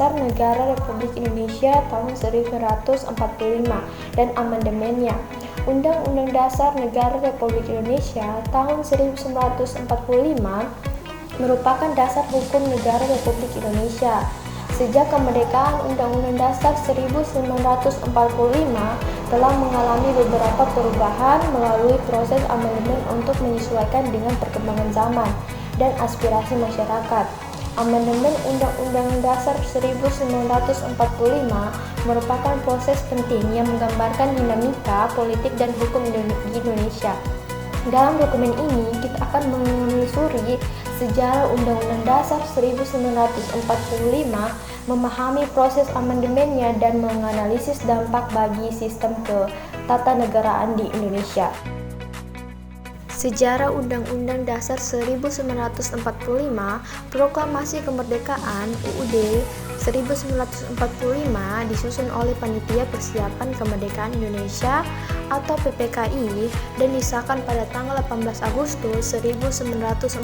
Dasar Negara Republik Indonesia tahun 1945 dan amandemennya. Undang-Undang Dasar Negara Republik Indonesia tahun 1945 merupakan dasar hukum negara Republik Indonesia. Sejak kemerdekaan, Undang-Undang Dasar 1945 telah mengalami beberapa perubahan melalui proses amandemen untuk menyesuaikan dengan perkembangan zaman dan aspirasi masyarakat. Amandemen Undang-Undang Dasar 1945 merupakan proses penting yang menggambarkan dinamika politik dan hukum di Indonesia. Dalam dokumen ini, kita akan menelusuri sejarah Undang-Undang Dasar 1945, memahami proses amandemennya, dan menganalisis dampak bagi sistem ketatanegaraan di Indonesia. Sejarah Undang-Undang Dasar 1945, Proklamasi Kemerdekaan UUD 1945 disusun oleh Panitia Persiapan Kemerdekaan Indonesia atau PPKI dan disahkan pada tanggal 18 Agustus 1945,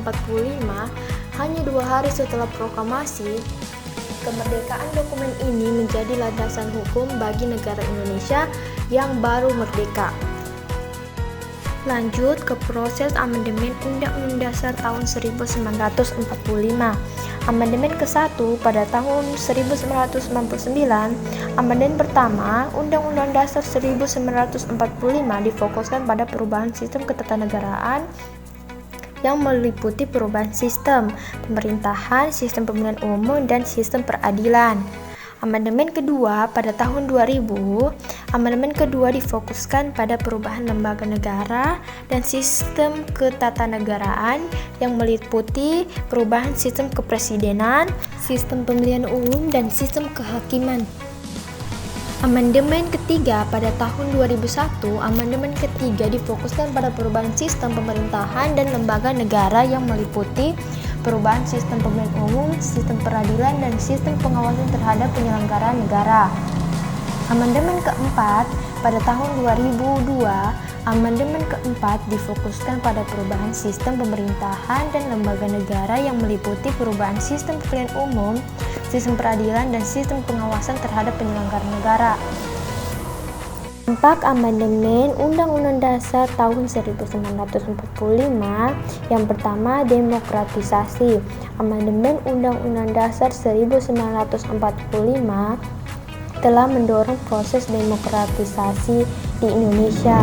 hanya 2 hari setelah proklamasi kemerdekaan. Dokumen ini menjadi landasan hukum bagi negara Indonesia yang baru merdeka. Lanjut ke proses amandemen Undang-Undang Dasar tahun 1945. Amandemen ke-1 pada tahun 1999. Amandemen pertama Undang-Undang Dasar 1945 difokuskan pada perubahan sistem ketatanegaraan yang meliputi perubahan sistem pemerintahan, sistem pemilihan umum, dan sistem peradilan. Amandemen kedua pada tahun 2000, amandemen kedua difokuskan pada perubahan lembaga negara dan sistem ketatanegaraan yang meliputi perubahan sistem kepresidenan, sistem pemilihan umum, dan sistem kehakiman. Amandemen ketiga pada tahun 2001, amandemen ketiga difokuskan pada perubahan sistem pemerintahan dan lembaga negara yang meliputi perubahan sistem pemilihan umum, sistem peradilan, dan sistem pengawasan terhadap penyelenggaraan negara. Amandemen keempat pada tahun 2002, amandemen keempat difokuskan pada perubahan sistem pemerintahan dan lembaga negara yang meliputi perubahan sistem pemilihan umum, sistem peradilan, dan sistem pengawasan terhadap penyelenggaraan negara. Dampak amandemen Undang-Undang Dasar tahun 1945. Yang pertama, demokratisasi. Amandemen Undang-Undang Dasar 1945 telah mendorong proses demokratisasi di Indonesia.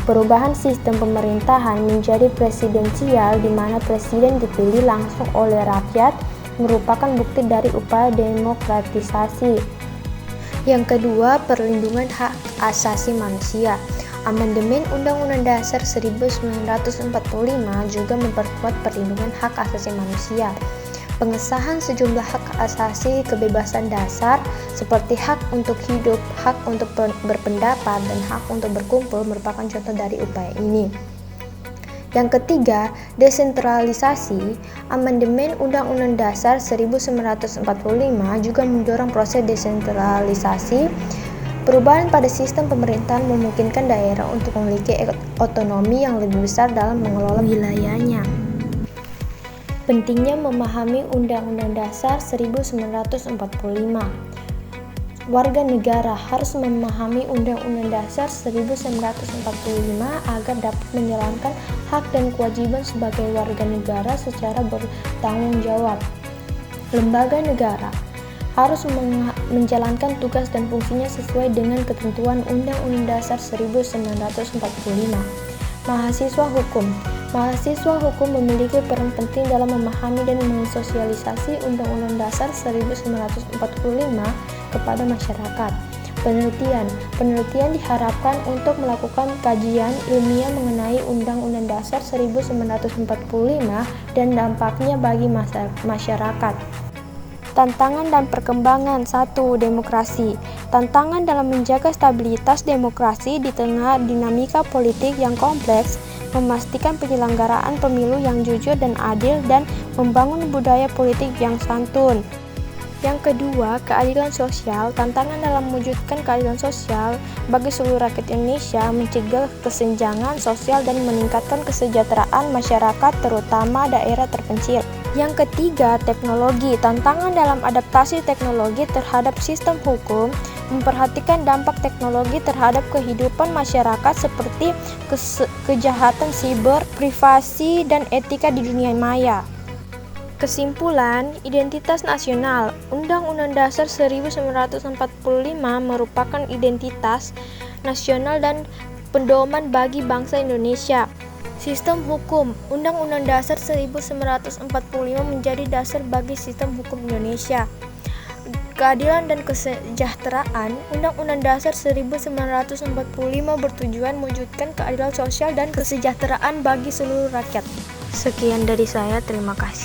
Perubahan sistem pemerintahan menjadi presidensial di mana presiden dipilih langsung oleh rakyat merupakan bukti dari upaya demokratisasi. Yang kedua, perlindungan hak asasi manusia. Amandemen Undang-Undang Dasar 1945 juga memperkuat perlindungan hak asasi manusia. Pengesahan sejumlah hak asasi kebebasan dasar seperti hak untuk hidup, hak untuk berpendapat, dan hak untuk berkumpul merupakan contoh dari upaya ini. Yang ketiga, desentralisasi. Amandemen Undang-Undang Dasar 1945 juga mendorong proses desentralisasi. Perubahan pada sistem pemerintahan memungkinkan daerah untuk memiliki otonomi yang lebih besar dalam mengelola wilayahnya. Pentingnya memahami Undang-Undang Dasar 1945. Warga negara harus memahami Undang-Undang Dasar 1945 agar dapat menjalankan hak dan kewajiban sebagai warga negara secara bertanggung jawab. Lembaga negara harus menjalankan tugas dan fungsinya sesuai dengan ketentuan Undang-Undang Dasar 1945. Mahasiswa hukum. Mahasiswa hukum memiliki peran penting dalam memahami dan mensosialisasi Undang-Undang Dasar 1945 kepada masyarakat. Penelitian diharapkan untuk melakukan kajian ilmiah mengenai Undang-Undang Dasar 1945 dan dampaknya bagi masyarakat. Tantangan dan perkembangan. 1. Demokrasi. Tantangan dalam menjaga stabilitas demokrasi di tengah dinamika politik yang kompleks, memastikan penyelenggaraan pemilu yang jujur dan adil, dan membangun budaya politik yang santun. Yang kedua, keadilan sosial. Tantangan dalam mewujudkan keadilan sosial bagi seluruh rakyat Indonesia, mencegah kesenjangan sosial dan meningkatkan kesejahteraan masyarakat terutama daerah terpencil. Yang ketiga, teknologi. Tantangan dalam adaptasi teknologi terhadap sistem hukum memperhatikan dampak teknologi terhadap kehidupan masyarakat seperti kejahatan siber, privasi, dan etika di dunia maya. Kesimpulan, identitas nasional. Undang-Undang Dasar 1945 merupakan identitas nasional dan pedoman bagi bangsa Indonesia. Sistem hukum. Undang-Undang Dasar 1945 menjadi dasar bagi sistem hukum Indonesia. Keadilan dan kesejahteraan. Undang-Undang Dasar 1945 bertujuan mewujudkan keadilan sosial dan kesejahteraan bagi seluruh rakyat. Sekian dari saya, terima kasih.